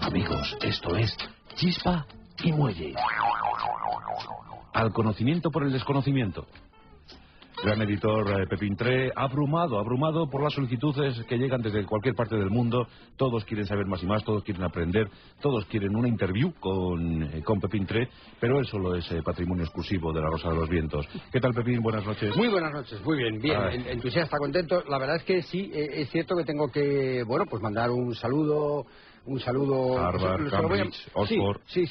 Amigos, esto es Chispa y Muelle. Al conocimiento por el desconocimiento. Gran editor Pepín Tré, abrumado por las solicitudes que llegan desde cualquier parte del mundo. Todos quieren saber más y más, todos quieren aprender, todos quieren una interview con Pepín Tré, pero él solo es patrimonio exclusivo de la Rosa de los Vientos. ¿Qué tal, Pepín? Buenas noches. Muy buenas noches, muy bien, entusiasta, contento. La verdad es que sí, es cierto que tengo que, bueno, pues mandar un saludo. Harvard, Cambridge, Oxford. Sí,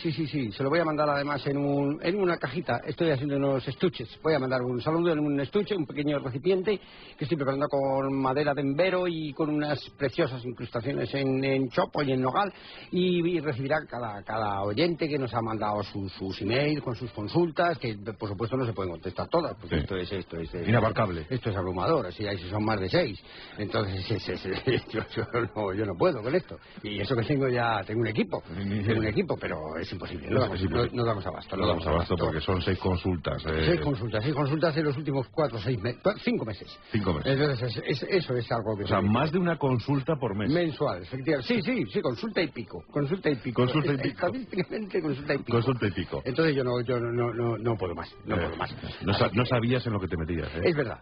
se lo voy a mandar además en una cajita. Estoy haciendo unos estuches. Voy a mandar un saludo en un estuche, un pequeño recipiente que estoy preparando con madera de embero y con unas preciosas incrustaciones en chopo y en nogal, y recibirá cada oyente que nos ha mandado sus emails con sus consultas, que por supuesto no se pueden contestar todas, porque esto es inabarcable. Esto es abrumador, así son más de 6. Entonces yo no puedo con esto. Y eso que tengo un equipo, pero es imposible, no damos abasto. No damos abasto porque son 6 consultas. 6 consultas en los últimos 5 meses. 5 meses. Entonces, eso es algo que... O sea, más de una consulta por mes. Mensual, efectivamente. Sí, consulta y pico. Estadísticamente, consulta y pico. Entonces yo no puedo más. No sabías en lo que te metías. Es verdad.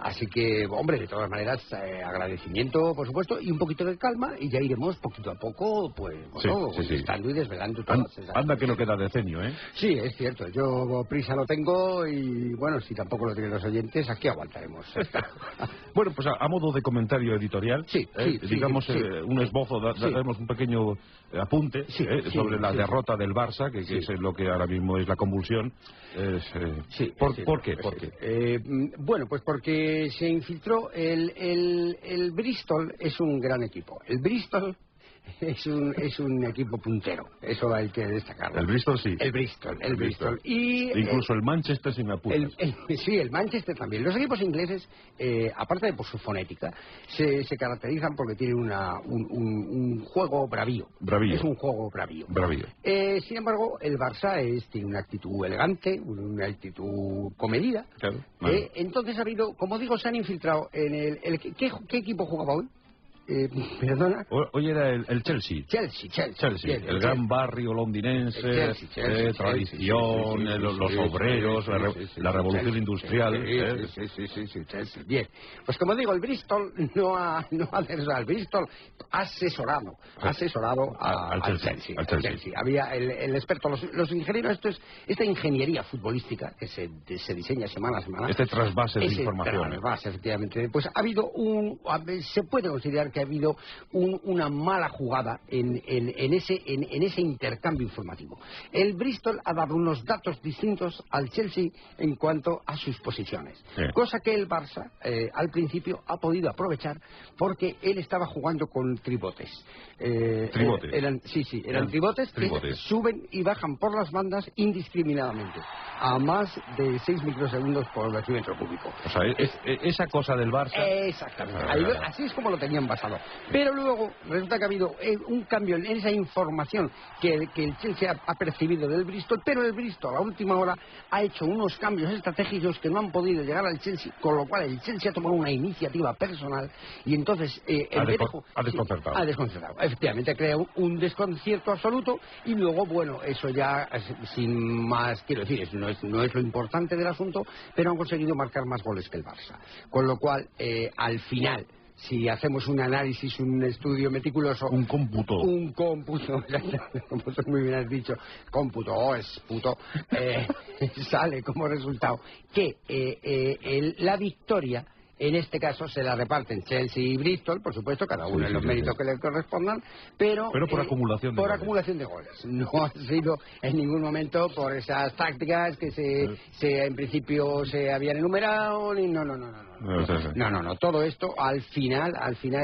Así que, hombre, de todas maneras, agradecimiento, por supuesto, y un poquito de calma, y ya iremos poquito a poco, pues, contestando y desvelando todas esas... Anda que no queda decenio, ¿eh? Sí, es cierto. Yo prisa no tengo y, bueno, si tampoco lo tienen los oyentes, aquí aguantaremos. Bueno, pues a modo de comentario editorial, digamos, un esbozo, daremos un pequeño apunte sobre la derrota del Barça, que es lo que ahora mismo es la convulsión. ¿Por qué? Bueno, pues porque se infiltró el Bristol. Es un gran equipo. El Bristol es un equipo puntero, eso hay que destacarlo. El Bristol sí. El Bristol. Y incluso el Manchester sin apuros. Sí, el Manchester también. Los equipos ingleses, aparte de por su fonética, se caracterizan porque tienen un juego bravío. Es un juego bravío. Sin embargo, el Barça tiene una actitud elegante, una actitud comedida. Claro. Entonces ha habido, como digo, se han infiltrado en el ¿qué equipo jugaba hoy? Perdona. Hoy era el Chelsea. Bien, el gran barrio londinense, tradición, los obreros, la revolución industrial. Chelsea. Bien. Pues como digo, el Bristol no ha asesorado. El Bristol ha asesorado al Chelsea. Había el experto, los ingenieros, esta ingeniería futbolística que se diseña semana a semana. Este trasvase de información. Efectivamente. Pues ha habido se puede considerar que ha habido una mala jugada en ese intercambio informativo. El Bristol ha dado unos datos distintos al Chelsea en cuanto a sus posiciones, cosa que el Barça al principio ha podido aprovechar porque él estaba jugando con tribotes. Eran tribotes que suben y bajan por las bandas indiscriminadamente a más de 6 microsegundos por decímetro cúbico. O sea, esa cosa del Barça... Exactamente. Así es como lo tenían basado. Pero luego resulta que ha habido un cambio en esa información que el Chelsea ha percibido del Bristol, pero el Bristol a última hora ha hecho unos cambios estratégicos que no han podido llegar al Chelsea, con lo cual el Chelsea ha tomado una iniciativa personal y entonces... ha desconcertado. Ha desconcertado. Efectivamente, ha creado un desconcierto absoluto y luego, bueno, eso ya, sin más, quiero decir, no es lo importante del asunto, pero han conseguido marcar más goles que el Barça. Con lo cual, al final, si hacemos un análisis, un estudio meticuloso... Un cómputo, como tú muy bien has dicho, cómputo, es puto, sale como resultado que la victoria... En este caso se la reparten Chelsea y Bristol, por supuesto, cada uno en los méritos que le correspondan, pero por acumulación de goles. Acumulación de goles. No ha sido en ningún momento por esas tácticas que en principio se habían enumerado, ni no. Todo esto al final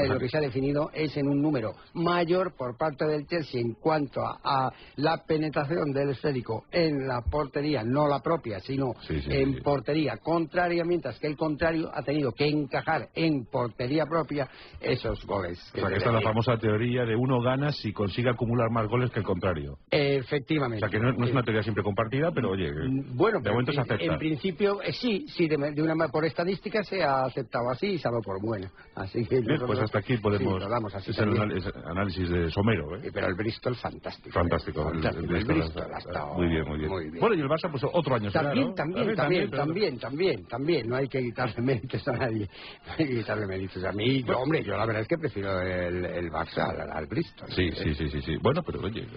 lo que se ha definido es en un número mayor por parte del Chelsea en cuanto a la penetración del esférico en la portería, no la propia, sino en portería contraria, mientras que el contrario ha tenido que encajar en portería propia esos goles. O sea, que esta es la famosa teoría de uno gana si consigue acumular más goles que el contrario. Efectivamente. O sea, que no es una teoría siempre compartida, pero oye, bueno, de momento se acepta. En principio, sí, por estadística se ha aceptado así y se ha dado por buena. Así que bien, pues hasta aquí podemos... así es el análisis de somero, ¿eh? Pero el Bristol, fantástico. Fantástico. El Bristol ha estado... Muy bien. Bueno, y el Barça, pues otro año será, ¿no? También. No hay que quitarle méritos a nadie. No hay que quitarle méritos a mí. Yo la verdad es que prefiero el Barça al Bristol. Sí. Bueno, pero oye,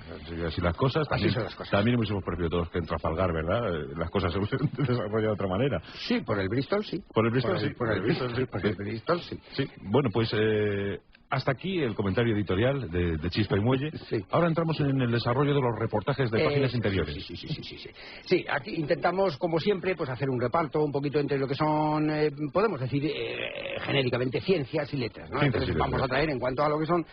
así las cosas... Así son las cosas. También hemos preferido todos que en Trafalgar, ¿verdad? Las cosas se desarrollan de otra manera. Sí, por el Bristol sí. Por el Bristol sí. Sí, bueno, pues... hasta aquí el comentario editorial de Chispa y Muelle. Sí. Ahora entramos en el desarrollo de los reportajes de páginas interiores. Sí, aquí intentamos, como siempre, pues hacer un reparto un poquito entre lo que son, podemos decir genéricamente, ciencias y letras, ¿no? Entonces vamos a traer, en cuanto a lo que son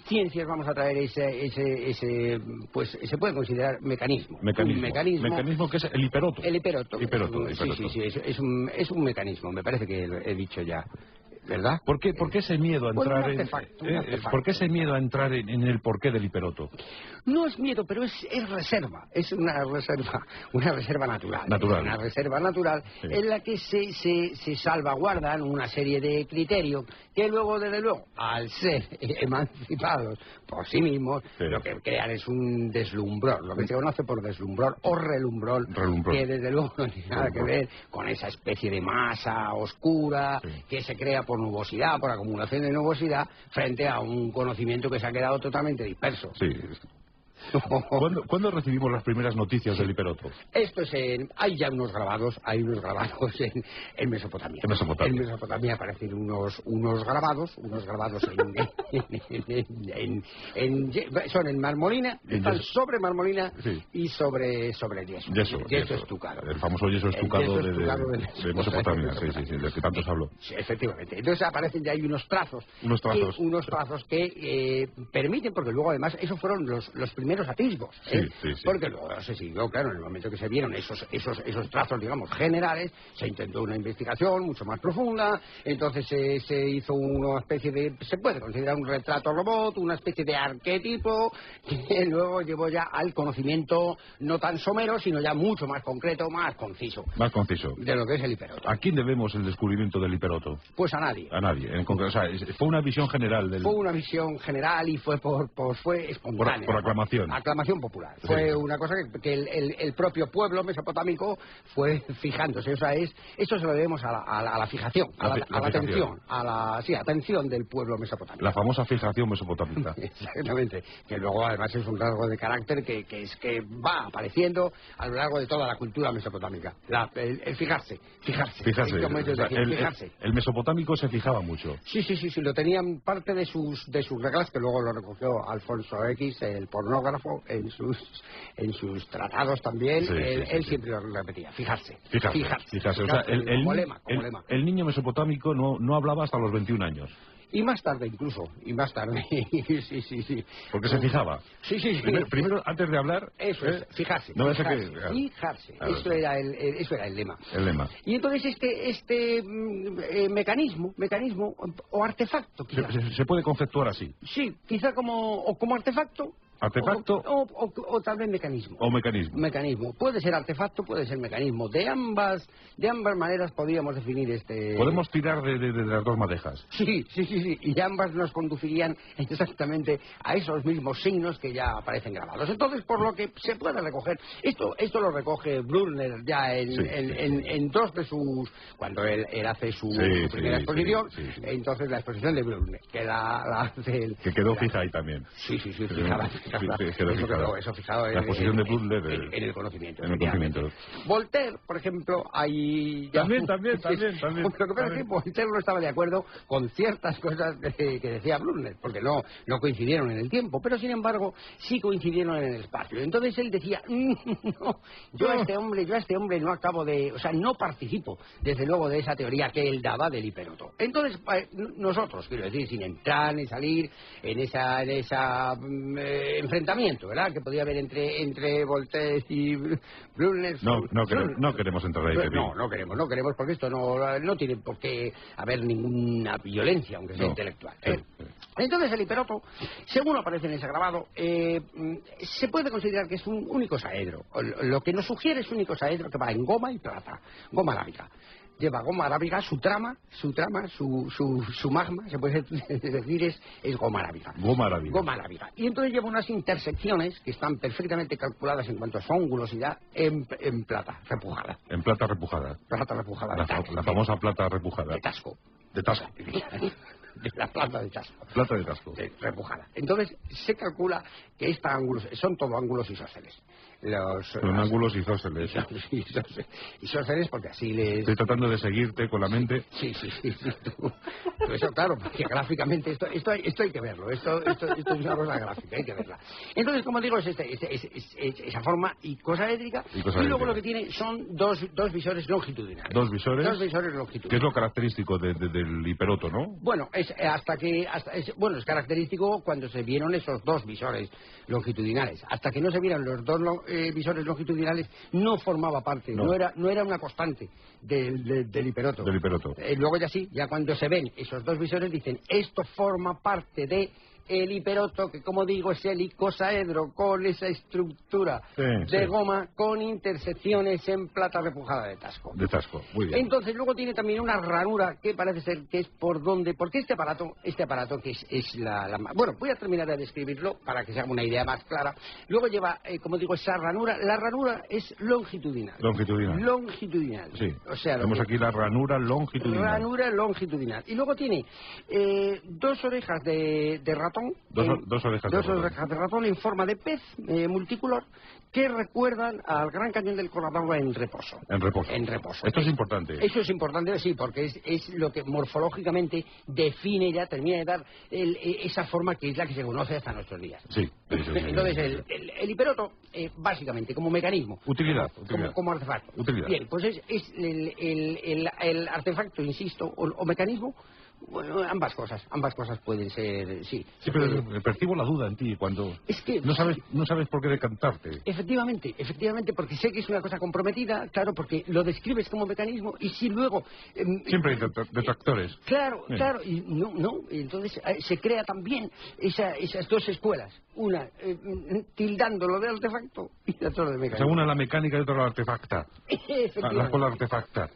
ciencias, vamos a traer ese pues se puede considerar mecanismo. Mecanismo que es el hiperoto. El hiperoto. Sí. Es un mecanismo, me parece que he dicho ya. ¿Verdad? ¿Por qué ese miedo a entrar un artefacto. ¿Por qué ese miedo a entrar en el porqué del hiperoto? No es miedo, pero es reserva. Es una reserva natural. Una reserva natural en la que se salvaguardan una serie de criterios que luego, desde luego, al ser emancipados por sí mismos, lo que crean es un deslumbrón, lo que se conoce por deslumbrón o relumbrón, que desde luego no tiene nada que ver con esa especie de masa oscura que se crea por nubosidad, por acumulación de nubosidad, frente a un conocimiento que se ha quedado totalmente disperso. Sí. ¿Cuándo recibimos las primeras noticias del hiperoto? Esto es hay ya unos grabados en Mesopotamia. En Mesopotamia aparecen unos grabados son en marmolina, están sobre marmolina y sobre yeso estucado. El famoso yeso estucado de Mesopotamia, del que tanto se habló. Sí, efectivamente. Entonces aparecen ya hay unos trazos que permiten, porque luego además esos fueron los primeros atisbos, porque luego se siguió, claro, en el momento que se vieron esos trazos, digamos, generales, se intentó una investigación mucho más profunda, entonces se hizo una especie de, se puede considerar un retrato robot, una especie de arquetipo, que luego llevó ya al conocimiento no tan somero, sino ya mucho más concreto, más conciso. De lo que es el hiperoto. ¿A quién debemos el descubrimiento del hiperoto? Pues a nadie. A nadie, en concreto. O sea, fue una visión general Fue una visión general y fue fue espontánea. Por aclamación. Aclamación popular. Fue una cosa que el propio pueblo mesopotámico fue fijándose. O sea, esto se lo debemos a la fijación, a la atención, atención del pueblo mesopotámico. La famosa fijación mesopotámica. Exactamente. Que luego además es un rasgo de carácter que va apareciendo a lo largo de toda la cultura mesopotámica. El fijarse. El mesopotámico se fijaba mucho. Sí. Lo tenían parte de sus reglas, que luego lo recogió Alfonso X, el pornógrafo, en sus tratados también. Él siempre lo repetía, fijarse. O sea, como lema. El niño mesopotámico no hablaba hasta los 21 años. Y más tarde incluso, sí. Porque se fijaba. Sí. Primero, antes de hablar... Eso es, fijarse. Fijarse. Eso era el lema. Y entonces este mecanismo o artefacto, quizá. Se puede conceptuar así. Sí, quizá como artefacto. ¿Artefacto? O tal vez mecanismo. O mecanismo. Mecanismo. Puede ser artefacto, puede ser mecanismo. De ambas maneras podríamos definir este... Podemos tirar de las dos madejas. Sí. Y ambas nos conducirían exactamente a esos mismos signos que ya aparecen grabados. Entonces, por lo que se puede recoger... Esto lo recoge Brunner ya en dos de sus... Cuando él hace su primera exposición. Entonces, la exposición de Brunner, que la hace él... Que quedó fija ahí también. Sí, fijada. Eso fijado la posición de Butler en el conocimiento. Voltaire, por ejemplo, ahí también. Lo que pasa es que Voltaire no estaba de acuerdo con ciertas cosas que decía Brunner, porque no coincidieron en el tiempo, pero sin embargo sí coincidieron en el espacio. Entonces él decía, yo a este hombre no acabo de, o sea, no participo desde luego de esa teoría que él daba del hiperoto. Entonces nosotros, quiero decir, sin entrar ni salir en enfrentamiento, ¿verdad?, que podía haber entre Voltaire y Brunner. No queremos entrar ahí, Pepín. No queremos, porque esto no tiene por qué haber ninguna violencia, aunque sea intelectual. Entonces el hiperoto, según aparece en ese grabado, se puede considerar que es un unicosaedro. Lo que nos sugiere es un unicosaedro que va en goma y plata, goma arábiga. Lleva goma arábiga, su magma, se puede decir, es goma arábiga. Goma arábiga. Y entonces lleva unas intersecciones que están perfectamente calculadas en cuanto a su angulosidad en plata repujada. En plata repujada. Plata repujada. La famosa plata repujada. De Tasco. De Tasco. De la plata de Tasco. Plata de Tasco. Repujada. Entonces se calcula que esta ángulos son todo ángulos isósceles. Son ángulos isósceles. Isósceles porque así les... Estoy tratando de seguirte con la mente. Sí. Tú eso, claro, porque gráficamente esto hay que verlo. Esto es una cosa gráfica, hay que verla. Entonces, como digo, es esa forma icosaédrica. Y luego lo que tiene son dos visores longitudinales. ¿Dos visores? Dos visores longitudinales. ¿Qué es lo característico del hiperoto, no? Bueno, es característico cuando se vieron esos dos visores longitudinales. Hasta que no se vieran los dos visores longitudinales, no formaba parte, no era una constante del hiperoto. Luego ya cuando se ven esos dos visores dicen, esto forma parte de el hiperoto, que como digo es el icosaedro con esa estructura de goma con intersecciones en plata repujada de Tasco. Muy bien. Entonces luego tiene también una ranura que parece ser que es por donde, porque este aparato que es bueno, voy a terminar de describirlo para que se haga una idea más clara. Luego lleva, como digo, esa ranura. La ranura es longitudinal. Sí. O sea, tenemos aquí la ranura longitudinal. Y luego tiene dos orejas de ratón. Dos orejas de ratón en forma de pez multicolor que recuerdan al Gran Cañón del Colorado en reposo. Esto es importante. Eso es importante, sí, porque es lo que morfológicamente define, ya termina de dar esa forma que es la que se conoce hasta nuestros días. Sí. Entonces, el hiperoto, básicamente, como mecanismo. Utilidad. Como artefacto. Utilidad. Bien, pues es el artefacto, insisto, o mecanismo. Bueno, ambas cosas pueden ser, sí. Sí, pero percibo la duda en ti cuando es que no sabes por qué decantarte. Efectivamente, porque sé que es una cosa comprometida, claro, porque lo describes como mecanismo y si luego... Siempre hay detractores. Claro, y entonces se crea también esas dos escuelas, una tildándolo de artefacto y la otra de mecanismo. O sea, una la mecánica y otra la artefacta. La escuela artefacta.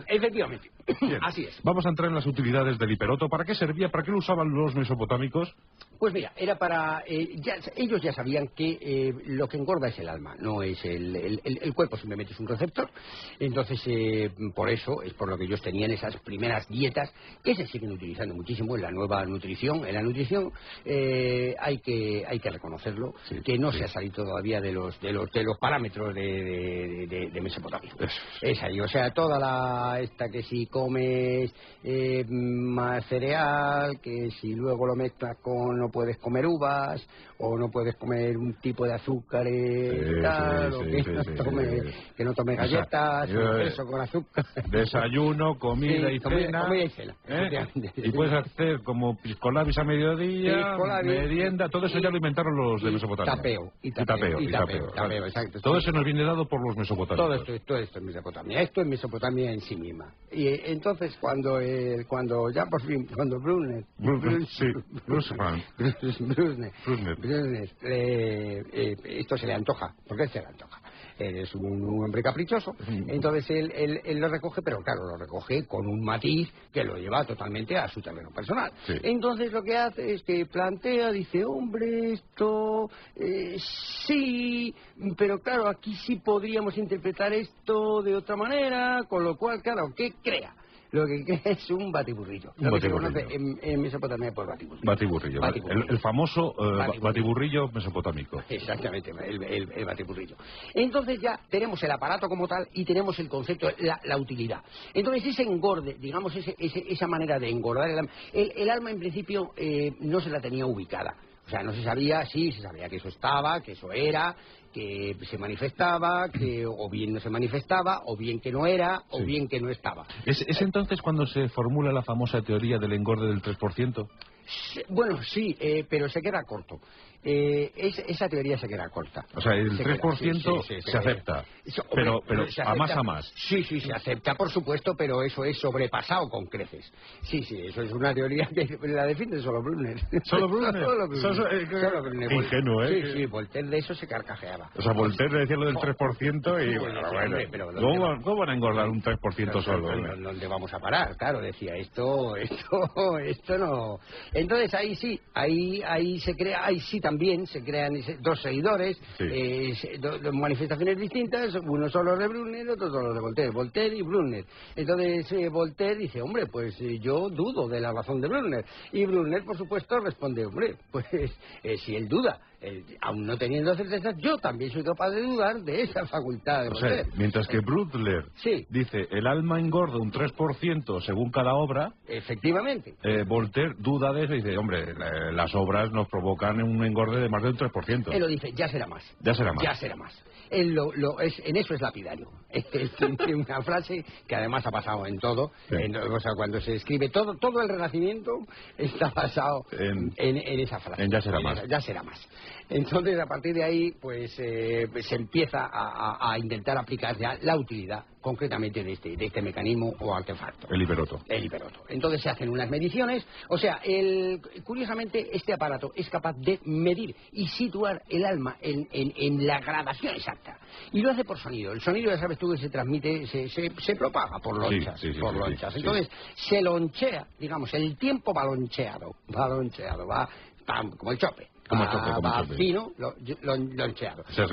Efectivamente. Bien. Así es. Vamos a entrar en las utilidades del hiperoto. ¿Para qué servía? ¿Para qué lo usaban los mesopotámicos? Pues mira, era para... ellos ya sabían que lo que engorda es el alma, no es el cuerpo, simplemente es un receptor. Entonces, por eso, es por lo que ellos tenían esas primeras dietas, que se siguen utilizando muchísimo en la nueva nutrición. En la nutrición hay que reconocerlo, que no se ha salido todavía de los parámetros de Mesopotamia. Es ahí, o sea, toda esta que si comes más cereal, que si luego lo mezclas con no puedes comer uvas, o no puedes comer un tipo de azúcares, que no tome galletas, eso con azúcar. Desayuno, comida y cena. Y puedes hacer como piscolabis a mediodía, merienda, todo eso ya lo inventaron los de Mesopotamia. Tapeo, exacto. Todo eso nos viene dado por los mesopotámicos. Todo esto es Mesopotamia. Esto es Mesopotamia en sí misma. Y entonces cuando ya por fin, cuando Brunner esto se le antoja, porque él se le antoja. Él es un hombre caprichoso, entonces él lo recoge, pero claro, lo recoge con un matiz que lo lleva totalmente a su terreno personal. Entonces lo que hace es que plantea, dice, hombre, esto sí, pero claro, aquí sí podríamos interpretar esto de otra manera, con lo cual, claro, ¿qué crea? Lo que es un batiburrillo. Lo que se conoce en Mesopotamia por batiburrillo. El famoso batiburrillo mesopotámico. Exactamente, el batiburrillo. Entonces ya tenemos el aparato como tal y tenemos el concepto, la utilidad. Entonces ese engorde, digamos, esa manera de engordar el alma en principio no se la tenía ubicada. O sea, no se sabía, sí, se sabía que eso estaba, que eso era, que se manifestaba, que o bien no se manifestaba, o bien que no era, o bien que no estaba. ¿Es entonces cuando se formula la famosa teoría del engorde del 3%? Bueno, sí, pero se queda corto. Esa teoría se queda corta. O sea, el 3% se acepta, pero se a acepta, más. Sí, se acepta, por supuesto, pero eso es sobrepasado con creces. Sí, eso es una teoría que la defiende solo Brunner. ¿Solo Brunner? Solo Brunner. Ingenuo, ¿eh? Sí, Voltaire de eso se carcajeaba. O sea, Voltaire le decía lo del 3% y... Bueno, ¿cómo van a engordar un 3% solo? ¿Dónde vamos a parar? Claro, decía, esto no... Entonces ahí se crea, ahí sí también se crean dos seguidores, dos manifestaciones distintas, uno solo de Brunner, otro solo de Voltaire y Brunner. Entonces Voltaire dice, hombre, pues yo dudo de la razón de Brunner. Y Brunner, por supuesto, responde, hombre, pues si él duda, aún no teniendo certeza, yo también soy capaz de dudar de esa facultad de Voltaire. O sea, mientras que Brunner dice, el alma engorda un 3% según cada obra, efectivamente, Voltaire duda de eso y dice, hombre, las obras nos provocan un engorde de más del 3%. Él lo dice, ya será más. Él en eso es lapidario. Tiene una frase que además ha pasado en todo. O sea, cuando se escribe todo el Renacimiento está basado en esa frase. En ya será más. Ya será más. Entonces, a partir de ahí, pues se empieza a intentar aplicar ya la utilidad concretamente de este mecanismo o artefacto. El hiperoto. Entonces se hacen unas mediciones. O sea, curiosamente, este aparato es capaz de medir y situar el alma en la gradación exacta. Y lo hace por sonido. El sonido, ya sabes tú, que se transmite, se propaga por lonchas. Entonces, se lonchea, digamos, el tiempo va loncheado, va como el chope. Va fino, loncheado. O sea,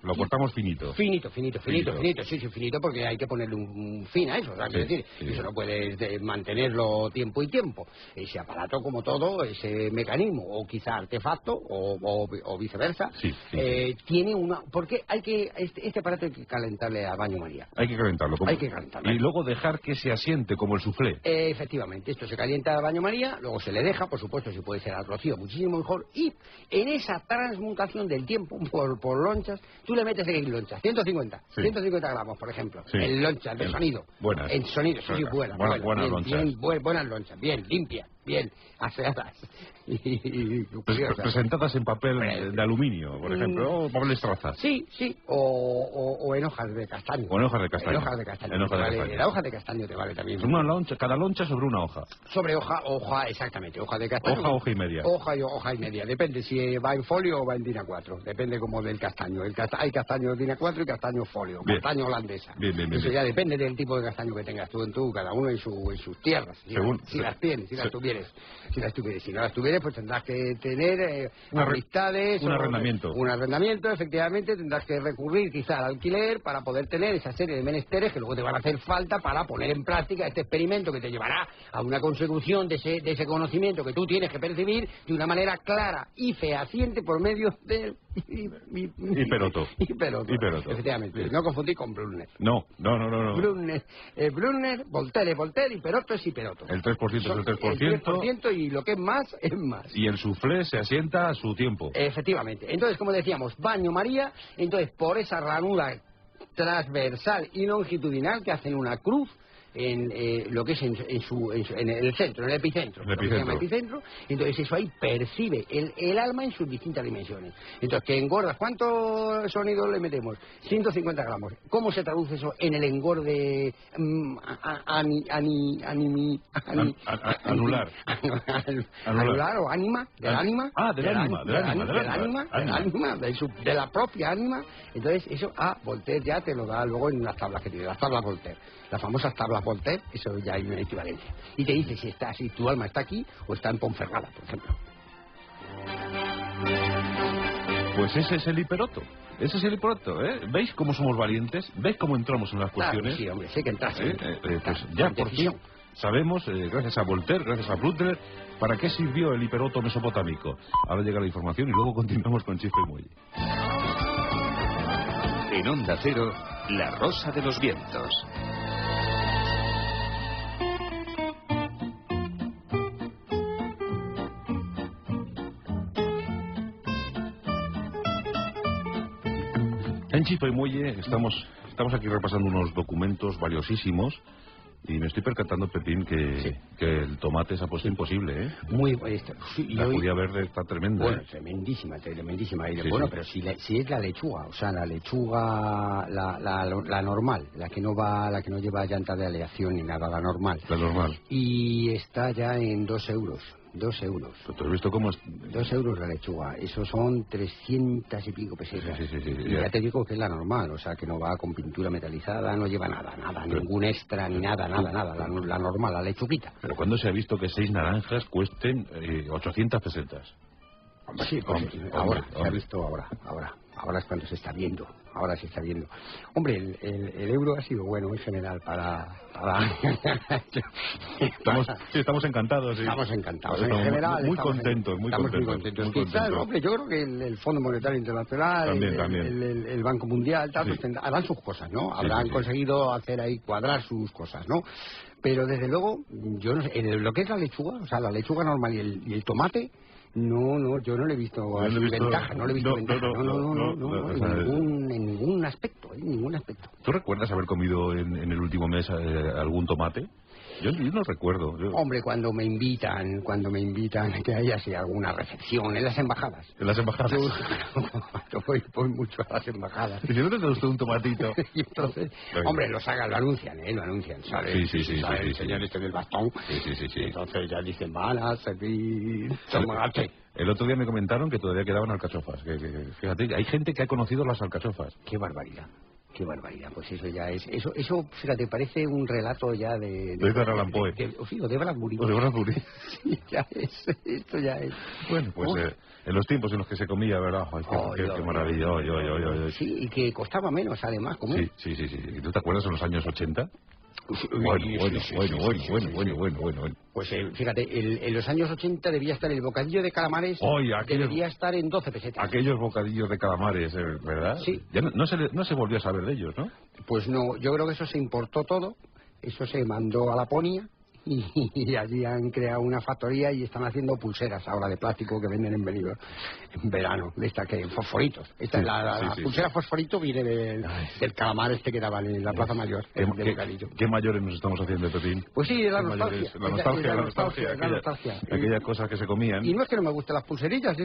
lo cortamos finito. Finito, finito, porque hay que ponerle un fin a eso, ¿sabes? Es decir, eso no puedes mantenerlo tiempo y tiempo. Ese aparato, como todo, ese mecanismo, o quizá artefacto, o viceversa, tiene una... Porque este aparato hay que calentarle a baño María. Hay que calentarlo. Y luego dejar que se asiente como el soufflé. Efectivamente, esto se calienta a baño María, luego se le deja, por supuesto, si puede ser al rocío, muchísimo mejor, y en esa transmutación del tiempo por lonchas, tú le metes en lonchas, 150 gramos, por ejemplo, en lonchas de sonido. Buenas. En sonido, buenas lonchas. Buenas lonchas, bien, limpias, bien aseadas y presentadas en papel de aluminio, por ejemplo, o papel estraza. Sí, o en hojas de castaño. O en hojas de castaño. La hoja de castaño te vale también. Cada loncha sobre una hoja. Sobre hoja, exactamente, hoja de castaño. Hoja y media. Hoja y media, depende si va en folio o va en DIN A4, depende como del castaño. Hay castaño DIN A4 y castaño folio, castaño holandesa. Bien. Eso ya depende del tipo de castaño que tengas tú, cada uno en sus tierras. Si las tienes, si las tuvieres. Si no las tuvieres, pues tendrás que tener amistades. Un arrendamiento. Un arrendamiento, efectivamente, tendrás que recurrir quizá al alquiler para poder tener esa serie de menesteres que luego te van a hacer falta para poner en práctica este experimento que te llevará a una consecución de ese conocimiento que tú tienes que percibir de una manera clara y fehaciente por medio del hiperoto. Efectivamente. No confundir con Brunner. No. Brunner, Voltaire, hiperoto es hiperoto. El 3% es el 3%. El 3% y lo que es más, es más. Y el soufflé se asienta a su tiempo. Efectivamente. Entonces, como decíamos, baño María, entonces por esa ranura transversal y longitudinal que hacen una cruz en lo que es en el centro, en el epicentro, lo que se llama epicentro. Entonces eso ahí percibe el alma en sus distintas dimensiones. Entonces, que engordas, ¿cuánto sonido le metemos? 150 gramos. ¿Cómo se traduce eso en el engorde anular o ánima? Del ánima. De la propia ánima. Entonces eso Voltaire ya te lo da luego en unas tablas que tiene, las tablas Voltaire, las famosas tablas Voltaire. Eso ya hay una equivalencia y te dice si tu alma está aquí o está en Ponferrada, por ejemplo. Pues ese es el hiperoto. ¿Veis cómo somos valientes? ¿Veis cómo entramos en las cuestiones? Claro, sí, hombre, sé que entraste. Pues ya por fin sabemos, gracias a Voltaire, gracias a Brunner, para qué sirvió el hiperoto mesopotámico. Ahora llega la información y luego continuamos con Chispa y Muelle. En Onda Cero, La Rosa de los Vientos. En Chispa y Muelle estamos aquí repasando unos documentos valiosísimos y me estoy percatando, Pepín, que el tomate se ha puesto imposible, ¿eh? Muy sí, la judía verde está tremenda. Bueno, ¿eh? tremendísima. Y Sí, bueno, sí. pero si es la lechuga, o sea, la lechuga, la normal, la que no lleva llanta de aleación ni nada, la normal. La normal. Y está ya en 2 euros. 2 euros. ¿Tú has visto cómo es? 2 euros la lechuga. Eso son 300 y pico pesetas. Sí. Y ya te digo que es la normal, o sea, que no va con pintura metalizada, no lleva nada, pero, ningún extra, ni nada. La normal, la lechuguita. Pero ¿cuándo se ha visto que 6 naranjas cuesten 800 pesetas? Sí, pues, Hombre. se ha visto ahora es cuando se está viendo, ahora se está viendo. Hombre, el euro ha sido bueno en general para... Estamos encantados. Sí. Estamos encantados, Estamos en general. muy contentos. Quizás, hombre, yo creo que el Fondo Monetario Internacional, También. El Banco Mundial, tal, Sí. pues harán sus cosas, ¿no? Sí, Habrán sí. conseguido hacer ahí, cuadrar sus cosas, ¿no? Pero desde luego, yo no sé, en lo que es la lechuga, o sea, la lechuga normal y el tomate... No, yo no le he visto ventaja, no le he visto ventaja, en ningún aspecto, en ningún aspecto. ¿Tú recuerdas haber comido en el último mes algún tomate? Yo no recuerdo. Hombre, cuando me invitan que haya así alguna recepción en las embajadas. ¿En las embajadas? Yo voy mucho a las embajadas. ¿Y si no te gustó un tomatito? Y entonces, hombre, lo anuncian, ¿sabes? Sí. El señor este del bastón. Sí. Entonces ya dicen, van a servir tomate. El otro día me comentaron que todavía quedaban alcachofas. Fíjate, hay gente que ha conocido las alcachofas. Qué barbaridad, pues eso ya es... Eso fíjate, parece un relato ya de Edgar Allan Poe. O de Bradbury. O de Bradbury. Sí, ya es, esto ya es... Bueno, pues en los tiempos en los que se comía, ¿verdad? Ay, qué maravilla. Sí, y que costaba menos, además, comer. Sí. ¿Y tú te acuerdas en los años 80? Bueno. Pues fíjate, en los años 80 debía estar el bocadillo de calamares, debería estar en 12 pesetas. Aquellos bocadillos de calamares, ¿verdad? Sí. Ya no se volvió a saber de ellos, ¿no? Pues no, yo creo que eso se importó todo, eso se mandó a Laponia y allí han creado una factoría y están haciendo pulseras ahora de plástico que venden en Benidorm en verano, de esta que fosforitos. La pulsera fosforito viene del calamar este que daban en la Plaza Mayor, de bocadillo. ¿Qué mayores nos estamos haciendo, Pepín? Pues sí, la nostalgia. La nostalgia. Aquellas cosas que se comían. Y no es que no me gusten las pulserillas,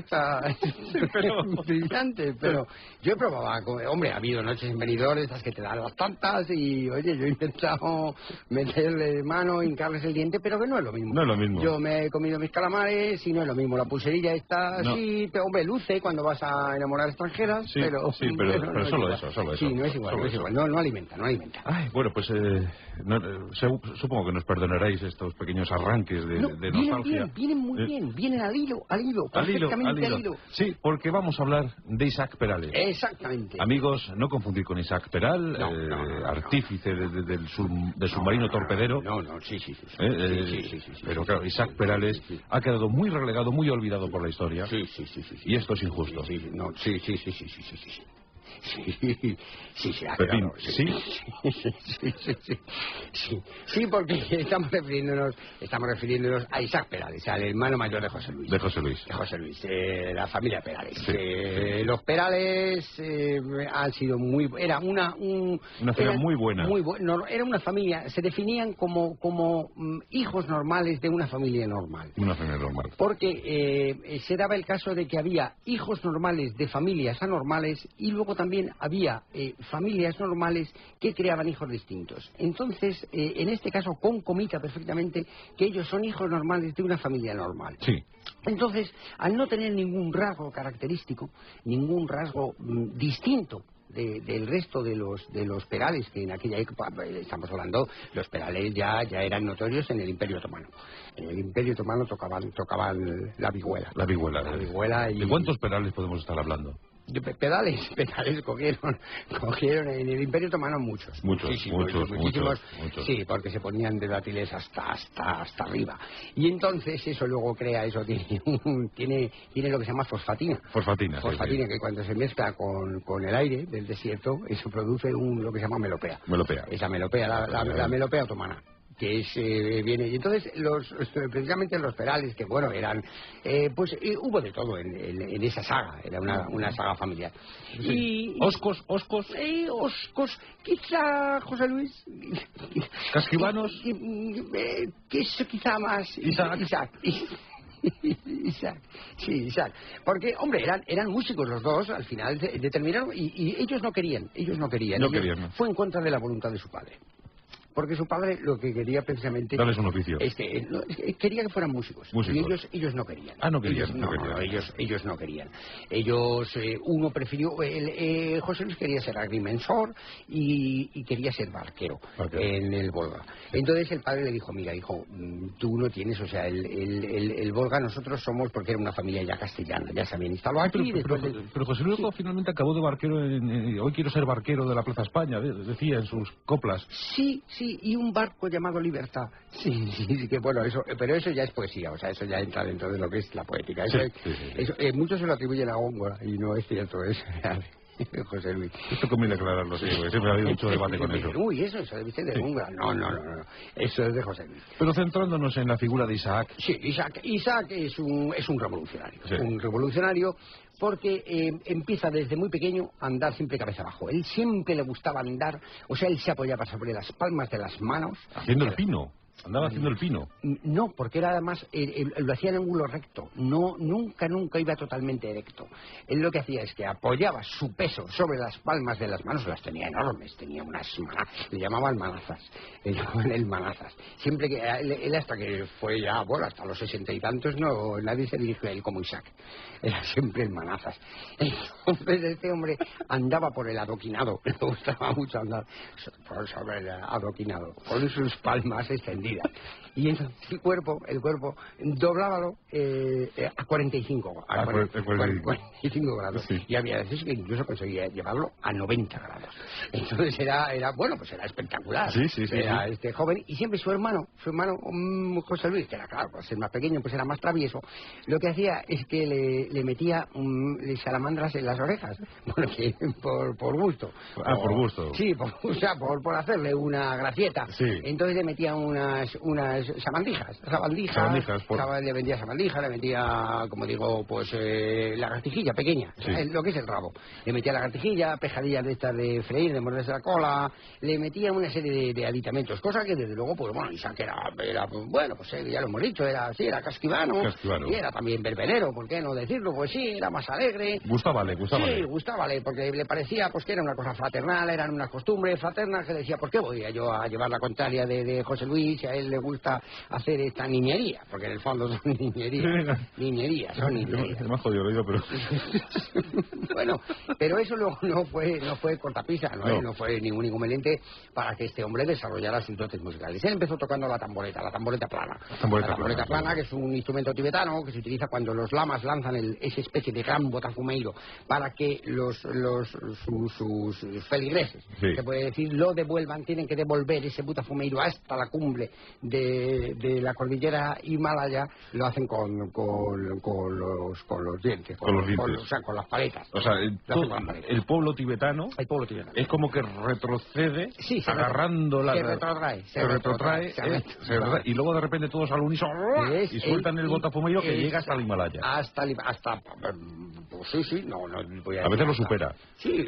brillantes, pero yo he probado, hombre, ha habido noches en Benidorm, estas que te dan las tantas y, oye, yo he intentado meterle mano, hincarles el diente, pero que no es lo mismo. No es lo mismo. Yo me he comido mis calamares y no es lo mismo. La pulserilla está sí, pero hombre, luce cuando vas a enamorar extranjeras, sí, pero solo eso. Sí, no es igual, no alimenta. Ay, bueno, pues supongo que nos perdonaréis estos pequeños arranques de nostalgia. Vienen muy bien, vienen al hilo, perfectamente al hilo. Sí, porque vamos a hablar de Isaac Perales. Exactamente. Amigos, no confundir con Isaac Peral, artífice del submarino torpedero. Sí. Pero claro, Isaac Perales ha quedado muy relegado, muy olvidado por la historia. Sí. Y esto es injusto. Sí. Pepín, sí, porque estamos refiriéndonos a Isaac Perales, al hermano mayor de José Luis. De José Luis, la familia Perales. Sí. Los Perales han sido era una familia muy buena. Era una familia, se definían como hijos normales de una familia normal. Una familia normal. Porque se daba el caso de que había hijos normales de familias anormales y luego también había familias normales que creaban hijos distintos. Entonces, en este caso, concomita perfectamente que ellos son hijos normales de una familia normal. Sí. Entonces, al no tener ningún rasgo característico, ningún rasgo distinto del resto de los Perales, que en aquella época, estamos hablando, los Perales ya eran notorios en el Imperio Otomano. En el Imperio Otomano tocaban la vihuela. La vihuela. Y... ¿De cuántos Perales podemos estar hablando? Pedales cogieron en el Imperio Otomano muchos. Muchísimos. Sí, porque se ponían de dátiles hasta arriba. Y entonces eso luego crea, tiene lo que se llama fosfatina. Fosfatina, que cuando se mezcla con el aire del desierto, eso produce lo que se llama melopea. Esa melopea, la melopea otomana. que es viene. Y entonces precisamente los Perales, que bueno, eran hubo de todo en esa saga, era una saga familiar. Sí. Oscos, Oscos, quizá José Luis. Casquivanos. Quizá más Isaac. Isaac. Porque, hombre, eran músicos los dos, al final determinaron, y ellos no querían. No. Fue en contra de la voluntad de su padre. Porque su padre lo que quería precisamente... Darles un oficio. Quería que fueran músicos. Y ellos no querían. Ah, no querían. Ellos no querían. Uno prefirió... José Luis quería ser agrimensor y quería ser barquero en el Volga. Entonces el padre le dijo, mira, hijo, tú no tienes, o sea, el Volga nosotros somos, porque era una familia ya castellana, ya se habían instalado aquí. Pero José Luis finalmente acabó de barquero hoy quiero ser barquero de la Plaza España, decía en sus coplas. Sí, y un barco llamado Libertad. Sí, que bueno, pero eso ya es poesía, o sea, eso ya entra dentro de lo que es la poética. Muchos se lo atribuyen a Góngora y no es cierto, es José Luis. Esto conviene aclararlo, sí, porque siempre ha habido mucho debate con eso. Uy, eso debe ser de Góngora. No, eso es de José Luis. Pero centrándonos en la figura de Isaac. Sí, Isaac es un revolucionario. Sí. Un revolucionario porque empieza desde muy pequeño a andar siempre cabeza abajo. Él siempre le gustaba andar, o sea, él se apoyaba sobre las palmas de las manos. Haciendo el pino. Andaba haciendo el pino. No, porque era además, lo hacía en ángulo recto. Nunca iba totalmente erecto. Él lo que hacía es que apoyaba su peso sobre las palmas de las manos, las tenía enormes, tenía le llamaban manazas. Le llamaban el manazas. Siempre que él hasta que fue ya, bueno, hasta los 60 y tantos, nadie se dirigió a él como Isaac. Era siempre el manazas. Entonces este hombre andaba por el adoquinado, le gustaba mucho andar sobre el adoquinado, con sus palmas extendidas. Y entonces el cuerpo doblábalo a 45 grados. Sí. Y había veces que incluso conseguía llevarlo a 90 grados. Entonces era espectacular. Sí. Era este joven, y siempre su hermano José Luis, que era, claro, por ser más pequeño, pues era más travieso, lo que hacía es que le metía salamandras en las orejas, porque por gusto. Por gusto. Sí, por hacerle una gracieta. Sí. Entonces le metía unas sabandijas. Le vendía sabandijas, le metía, como digo, pues lagartijilla pequeña, sí. Lo que es el rabo. Le metía lagartijilla, pejadillas de estas de freír, de morderse la cola, le metía una serie de aditamentos, cosa que desde luego, pues bueno, Isaac era bueno, pues ya lo hemos dicho, era casquivano, y era también verbenero, ¿por qué no decirlo? Pues sí, era más alegre. Gustábale. Sí, gustábale, porque le parecía pues que era una cosa fraternal, eran unas costumbres fraternas, que decía, ¿por qué voy yo a llevar la contraria de José Luis? A él le gusta hacer esta niñería, porque en el fondo son niñerías. Me ha jodido el oído, pero... Bueno, pero eso no fue cortapisa, no fue ningún inconveniente para que este hombre desarrollara sus dotes musicales. Él empezó tocando la tamboreta plana. La tamboreta plana, que es un instrumento tibetano que se utiliza cuando los lamas lanzan esa especie de gran botafumeiro para que sus feligreses, se puede decir, lo devuelvan, tienen que devolver ese botafumeiro hasta la cumbre de la cordillera Himalaya, lo hacen con los dientes, con las paletas. O sea, el pueblo tibetano es como que retrocede, agarrando se retrotrae, y luego de repente todos al unísono y sueltan el botafumeiro que llega hasta el Himalaya. Pues sí, no voy a veces lo supera. Sí,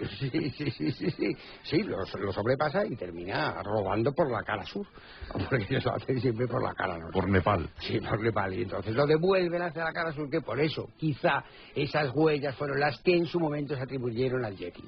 lo sobrepasa y termina robando por la cara sur, porque ellos lo hacen siempre por la cara norte. Por Nepal. Sí, por Nepal, y entonces lo devuelven hacia la cara sur, que por eso quizá esas huellas fueron las que en su momento se atribuyeron al Yeti.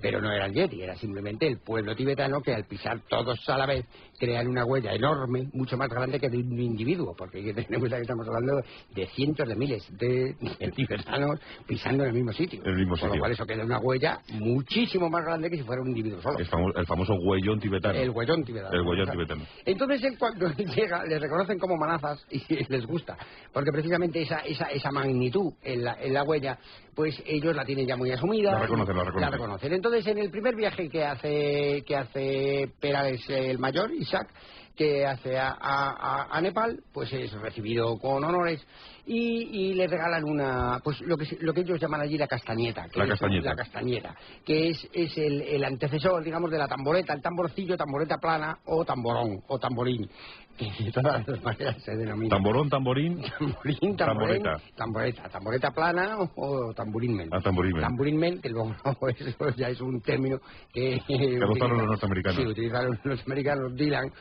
Pero no era el Yeti, era simplemente el pueblo tibetano que al pisar todos a la vez crean una huella enorme, mucho más grande que de un individuo, porque hay que tener en cuenta que estamos hablando de cientos de miles de tibetanos pisando en el mismo sitio. Por lo cual eso queda una huella muchísimo más grande que si fuera un individuo solo. El famoso huellón tibetano. El huellón tibetano. Entonces él, cuando llega, le reconocen como manazas y les gusta, porque precisamente esa magnitud en la huella, pues ellos la tienen ya muy asumida. La reconocen. Entonces, en el primer viaje que hace Perales el mayor, Isaac, que hace a Nepal, pues es recibido con honores y le regalan lo que ellos llaman allí la castañeta, que es el antecesor, digamos, de la tamboreta, el tamborcillo, tamboreta plana o tamborón o tamborín. que de todas las maneras se denomina. Tamborón, tamborín. Tamboreta plana o tamborín men. Tamborín men. Tamborín men, que luego eso ya es un término que adoptaron los norteamericanos. Sí, utilizaron los norteamericanos. Dylan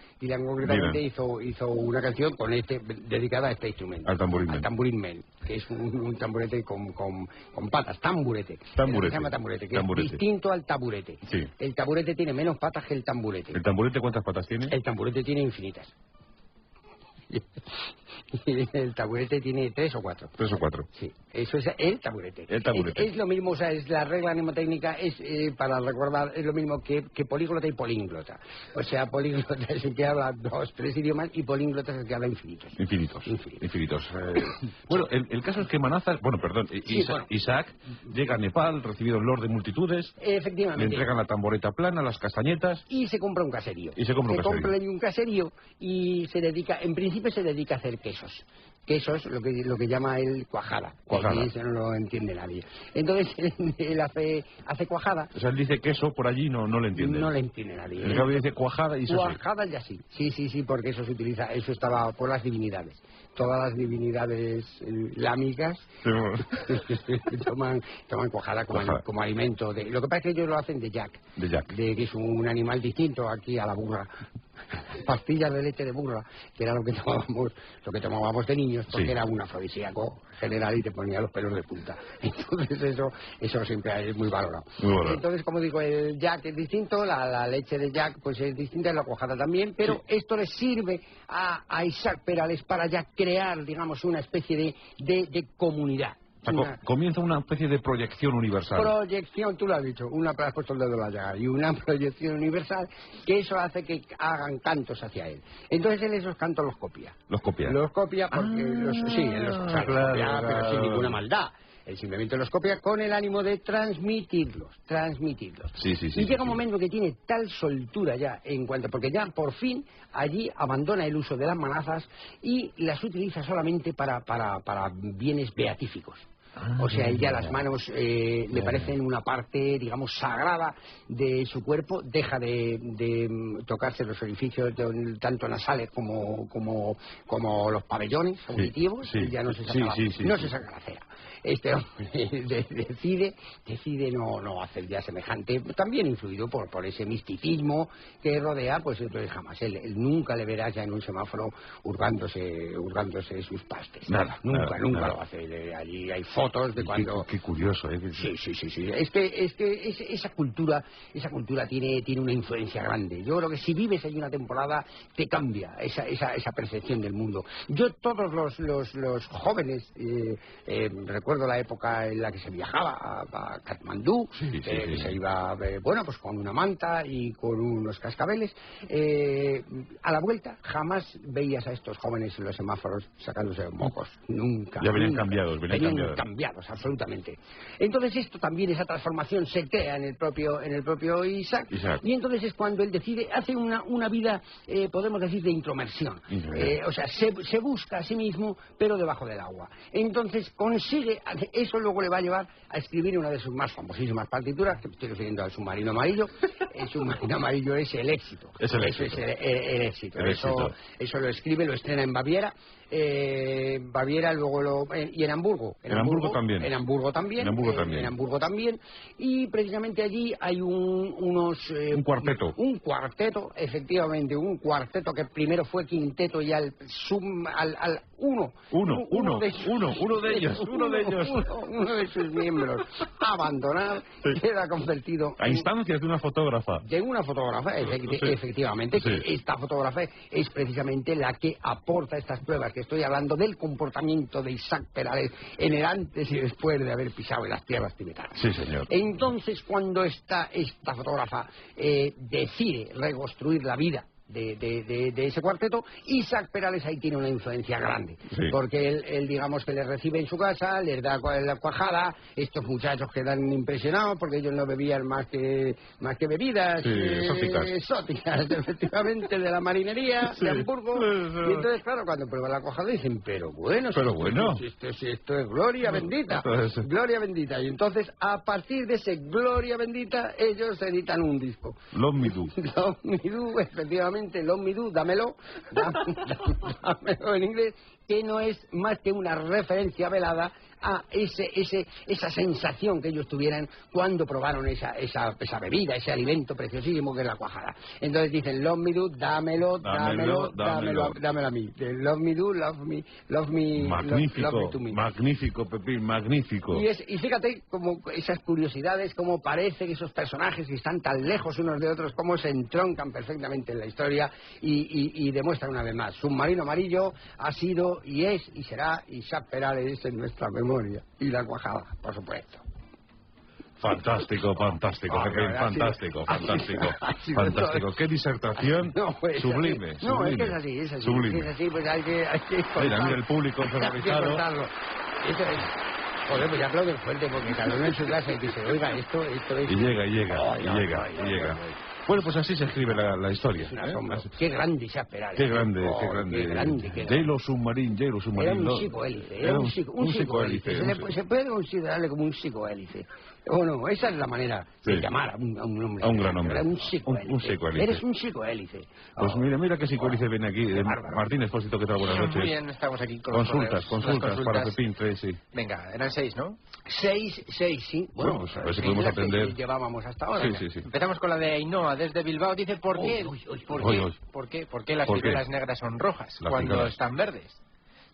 concretamente hizo una canción con dedicada a este instrumento. Al tamborín men. Al tamborín men, que es un tamburete con patas, tamburete. Se llama tamburete, que es distinto al taburete. Sí. El taburete tiene menos patas que el tamburete. ¿El tamburete cuántas patas tiene? El tamburete tiene infinitas. El taburete tiene 3 o 4. 3 o 4. Sí, eso es el taburete. El taburete. Es lo mismo, o sea, es la regla mnemotécnica, es para recordar, es lo mismo que políglota y polínglota. O sea, políglota es el que habla 2, 3 idiomas y polínglota es el que habla infinitos. Infinitos. Bueno, el caso es que Manazar, Isaac llega a Nepal, recibido en Lord de multitudes. Efectivamente. Le entregan la tamboreta plana, las castañetas. Y se compra un caserío. Compra un caserío y se dedica, en principio se dedica a hacer quesos. Quesos, lo que llama él cuajada. Eso no lo entiende nadie. Entonces él hace cuajada. O sea, él dice queso, por allí no le entiende. No le entiende nadie. El cambio dice cuajada y eso cuajada ya sí. Sí, porque eso se utiliza, eso estaba por las divinidades. Todas las divinidades lámicas toman cuajada como alimento. Lo que pasa es que ellos lo hacen de yak. Que es un animal distinto aquí a la burra. Pastillas de leche de burra, que era lo que tomábamos de niños, porque era un afrodisíaco general y te ponía los pelos de punta. Entonces eso siempre es muy valorado. Entonces, como digo, el yak es distinto, la leche de yak pues es distinta, la cuajada también, pero esto le sirve a Isaac Perales para ya crear, digamos, una especie de comunidad. Comienza una especie de proyección universal. Proyección, tú lo has dicho, has puesto el dedo en la llaga, y una proyección universal, que eso hace que hagan cantos hacia él. Entonces él esos cantos los copia. Los copia porque pero sin ninguna maldad. Él simplemente los copia con el ánimo de transmitirlos. Y llega un momento que tiene tal soltura ya, porque ya por fin allí abandona el uso de las manazas y las utiliza solamente para bienes beatíficos. O sea, ya las manos le parecen una parte, digamos, sagrada de su cuerpo, deja de tocarse los orificios tanto nasales como los pabellones auditivos, ya no se saca la cera. Este hombre decide no hacer ya semejante, también influido por ese misticismo que rodea, pues entonces jamás él nunca le verás ya en un semáforo hurgándose sus pastes. Nunca lo hace. Allí hay fotos de cuando... Qué curioso, ¿eh? Sí. Es que esa cultura tiene una influencia grande. Yo creo que si vives ahí una temporada te cambia esa percepción del mundo. Yo todos los jóvenes recuerdo la época en la que se viajaba a Katmandú, que se iba, pues con una manta y con unos cascabeles. A la vuelta jamás veías a estos jóvenes en los semáforos sacándose mocos. Nunca. Ya venían cambiados, absolutamente. Entonces esto también, esa transformación se crea en el propio Isaac. Y entonces es cuando él hace una vida, podemos decir, de intromersión. O sea, se busca a sí mismo, pero debajo del agua. Entonces consigue, eso luego le va a llevar a escribir una de sus más famosísimas partituras, que estoy refiriendo al Submarino Amarillo. El Submarino Amarillo es el éxito. Eso es el éxito. Eso lo escribe, lo estrena en Baviera. Luego y en Hamburgo. En Hamburgo también. Y precisamente allí hay un cuarteto, efectivamente, un cuarteto que primero fue quinteto y uno de sus miembros abandonado, queda convertido a instancias de una fotógrafa. Efectivamente, que esta fotógrafa es precisamente la que aporta estas pruebas que estoy hablando del comportamiento de Isaac Perales en el antes y después de haber pisado en las tierras tibetanas. Sí, señor. Entonces, cuando esta fotógrafa decide reconstruir la vida de ese cuarteto, Isaac Perales ahí tiene una influencia grande, porque él digamos que les recibe en su casa, les da la cuajada, estos muchachos quedan impresionados porque ellos no bebían más que bebidas exóticas, efectivamente, de la marinería de Hamburgo, y entonces claro, cuando prueban la cuajada dicen, pero bueno, esto es gloria bendita, y entonces a partir de ese gloria bendita ellos editan un disco, Love Me Do, efectivamente, efectivamente, Love Me Do, dámelo en inglés, que no es más que una referencia velada a esa sensación que ellos tuvieran cuando probaron esa bebida, ese alimento preciosísimo que es la cuajada. Entonces dicen, Love Me Do, dámelo a mí. Love Me Do, love me, magnífico, love me to me. Magnífico, Pepín, magnífico. Y fíjate como esas curiosidades, cómo parece que esos personajes que están tan lejos unos de otros, cómo se entroncan perfectamente en la historia y demuestran una vez más. Submarino Amarillo ha sido y es y será Isaac Perales en nuestra memoria. Y la cuajada, por supuesto. Fantástico, Pepín, fantástico. Qué disertación sublime. No, es que es así. Sublime. Es así, pues hay que mira, el público horrorizado. Eso es. Joder, pues ya aplauden fuerte porque cada uno en su casa y que se oiga esto es... Y llega. Bueno, pues así se escribe la historia. Qué grande Isaac Perales. Qué grande. J-Lo Submarine. Era un psicohélice. Era un psicohélice. Se puede considerarle como un psicohélice. O no, esa es la manera de llamar a un hombre. A un gran hombre. Era un psicohélice. Eres un psicohélice. Pues mira qué psicohélice viene aquí. Martín Expósito, ¿qué tal? Buenas noches. Muy bien, estamos aquí con consultas para Pepín 3, sí. Venga, eran 6, ¿no? 6, sí. Bueno, pues a ver si podemos aprender. Que llevábamos hasta ahora. Sí. Empezamos con la de Ainhoa desde Bilbao. Dice, ¿por qué las ciruelas negras son rojas cuando están verdes?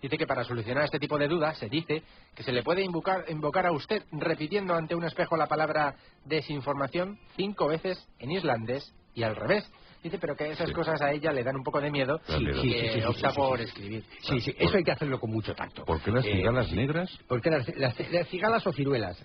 Dice que para solucionar este tipo de dudas se dice que se le puede invocar a usted repitiendo ante un espejo la palabra desinformación 5 veces en islandés y al revés. Dice, pero que esas cosas a ella le dan un poco de miedo y opta por escribir. Sí, eso hay que hacerlo con mucho tacto. ¿Por qué las cigalas negras? Porque las cigalas o ciruelas.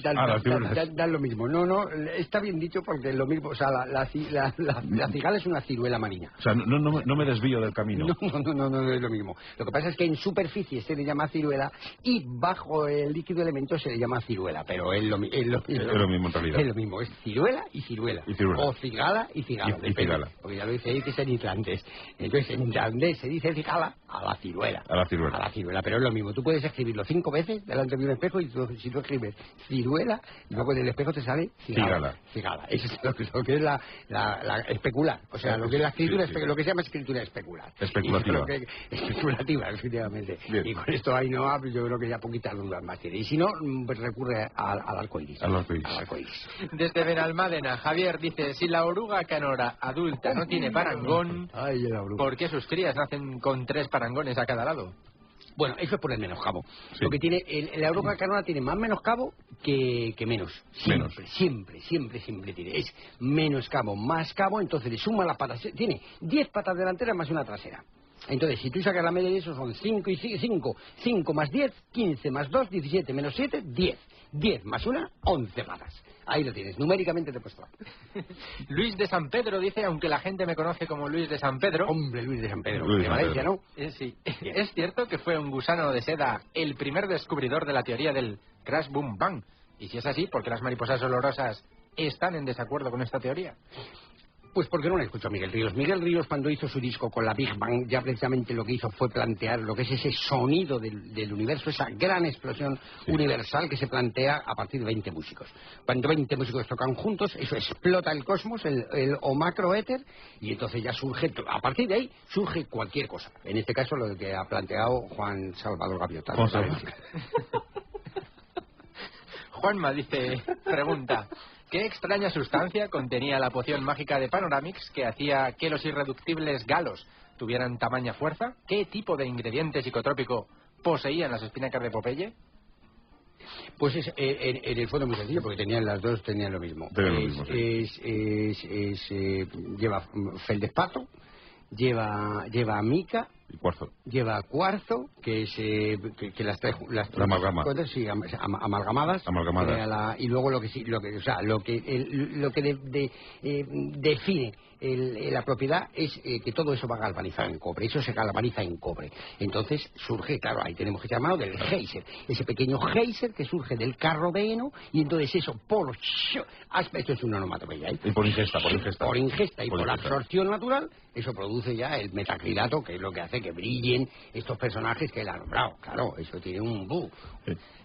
Dan lo mismo. No, está bien dicho porque es lo mismo. O sea, la cigala es una ciruela marina. O sea, no me desvío del camino. No es lo mismo. Lo que pasa es que en superficie se le llama ciruela y bajo el líquido elemento se le llama ciruela. Pero es lo mismo en realidad. Es lo mismo. Es ciruela y ciruela. O cigala y cigala. Porque ya lo dice ahí que es en islandés. Entonces en islandés se dice cigala a la ciruela. Pero es lo mismo. Tú puedes escribirlo 5 veces delante de un espejo y si tú escribes ciruela, luego del espejo te sale cigala. Eso es lo que es la especular. O sea, lo que es la escritura, lo que se llama escritura especular. Especulativa, efectivamente. Bien. Y con esto Ainhoa, pues yo creo que ya poquitas dudas más tiene. Y si no, pues recurre al arcoiris. Desde Benalmádena, Javier dice, si la oruga canora adulta no tiene parangón, ¿por qué sus crías nacen con 3 parangones a cada lado? Bueno, eso es por el menoscabo. Lo que tiene la oruga canora tiene más menoscabo que menos. Siempre tiene. Es menoscabo, más cabo, entonces le suma las patas. Tiene 10 patas delanteras más una trasera. Entonces, si tú sacas la media de eso, son 5 más 10, 15 más 2, 17 menos 7, 10. 10 más 1, 11 patas. Ahí lo tienes, numéricamente te he puesto. Luis de San Pedro dice, aunque la gente me conoce como Luis de San Pedro... Hombre, Luis de San Pedro, de Valencia, ¿no? Sí. ¿Es cierto que fue un gusano de seda el primer descubridor de la teoría del Crash Boom Bang? Y si es así, ¿por qué las mariposas olorosas están en desacuerdo con esta teoría? Pues porque no la escuchó Miguel Ríos. Miguel Ríos, cuando hizo su disco con la Big Bang, ya precisamente lo que hizo fue plantear lo que es ese sonido del universo, esa gran explosión universal que se plantea a partir de 20 músicos. Cuando 20 músicos tocan juntos, eso explota el cosmos, o macroéter, y entonces ya surge, a partir de ahí, surge cualquier cosa. En este caso, lo que ha planteado Juan Salvador Gaviota. Juanma pregunta, ¿qué extraña sustancia contenía la poción mágica de Panoramix que hacía que los irreductibles galos tuvieran tamaña fuerza? ¿Qué tipo de ingrediente psicotrópico poseían las espinacas de Popeye? Pues en el fondo muy sencillo, porque las dos tenían lo mismo. Lleva feldespato, lleva mica, lleva cuarzo, que es que las trae la amalgama. Sí, amalgamadas. Y luego lo que define la propiedad es que todo eso va galvanizado en cobre. Eso se galvaniza en cobre. Entonces surge, claro, ahí tenemos que llamarlo del geyser. Ese pequeño geyser que surge del carroveno, y entonces eso esto es una onomatopeya. Y por ingesta. Por ingesta y por absorción natural, eso produce ya el metacrilato, que es lo que hace hombre, que brillen estos personajes que él ha nombrado. Claro, eso tiene un bug.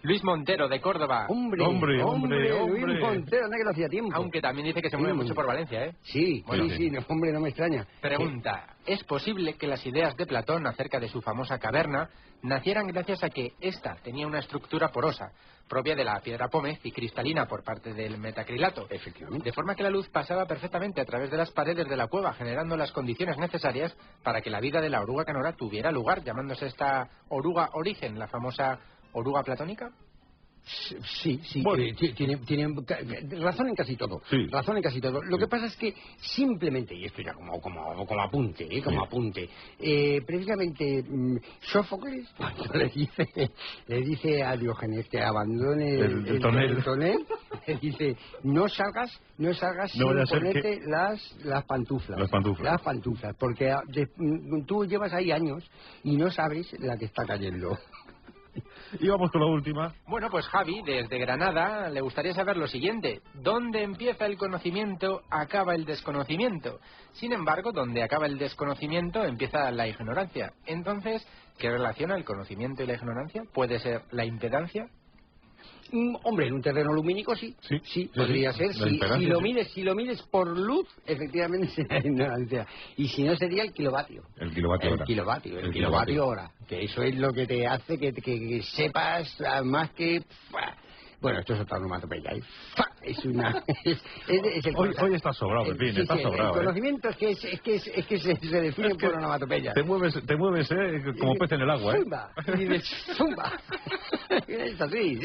Luis Montero, de Córdoba. Hombre, Luis Montero, anda que lo hacía tiempo. Aunque también dice que se mueve mucho por Valencia, ¿eh? Sí, bueno, sí, no, hombre, no me extraña. Pregunta, ¿es posible que las ideas de Platón acerca de su famosa caverna nacieran gracias a que ésta tenía una estructura porosa, propia de la piedra pómez y cristalina por parte del metacrilato? Efectivamente. De forma que la luz pasaba perfectamente a través de las paredes de la cueva, generando las condiciones necesarias para que la vida de la oruga canora tuviera lugar, llamándose esta oruga origen, la famosa oruga platónica. Sí, bueno, tiene razón en casi todo. Sí. Razón en casi todo. Lo que pasa es que simplemente, y esto ya como apunte, apunte, precisamente Sófocles, cuando le dice a Diógenes que abandone el tonel, le dice, no salgas sin ponerte las pantuflas. Las pantuflas, porque tú llevas ahí años y no sabes la que está cayendo. Y vamos con la última. Bueno, pues Javi, desde Granada, le gustaría saber lo siguiente. ¿Dónde empieza el conocimiento, acaba el desconocimiento? Sin embargo, donde acaba el desconocimiento, empieza la ignorancia. Entonces, ¿qué relaciona el conocimiento y la ignorancia? ¿Puede ser la impedancia? Hombre, en un terreno lumínico sí podría ser. Si lo mides por luz, efectivamente sería ignorancia. Y si no, sería el kilovatio. El kilovatio hora. Que eso es lo que te hace que sepas más que... Bueno, esto es otra onomatopeya. Es una... Hoy estás sobrado, Pepín, estás sobrado. El conocimiento es que se define por onomatopeya. Te mueves como pez en el agua, ¿eh? Zumba. Es así.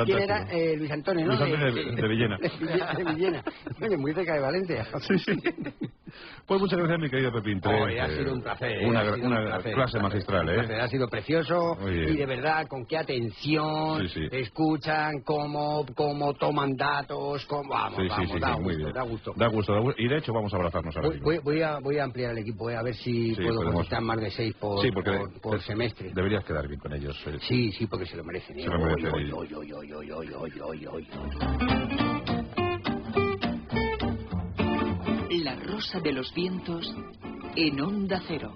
¿Quién era? Luis Antonio, ¿no? Luis Antonio de Villena. De Villena. Oye, muy cerca de Valencia. Sí. Pues muchas gracias, mi querido Pepín. Ha sido un placer. Una clase magistral, ¿eh? Ha sido precioso. Y de verdad, con qué atención escuchan, cómo toman datos, da gusto. Da gusto. Y de hecho vamos a abrazarnos ahora mismo. Voy a ampliar el equipo, a ver si puedo conquistar más de 6 por semestre. Deberías quedar bien con ellos. Sí, porque se lo merecen. Se lo merecen. La Rosa de los Vientos en Onda Cero.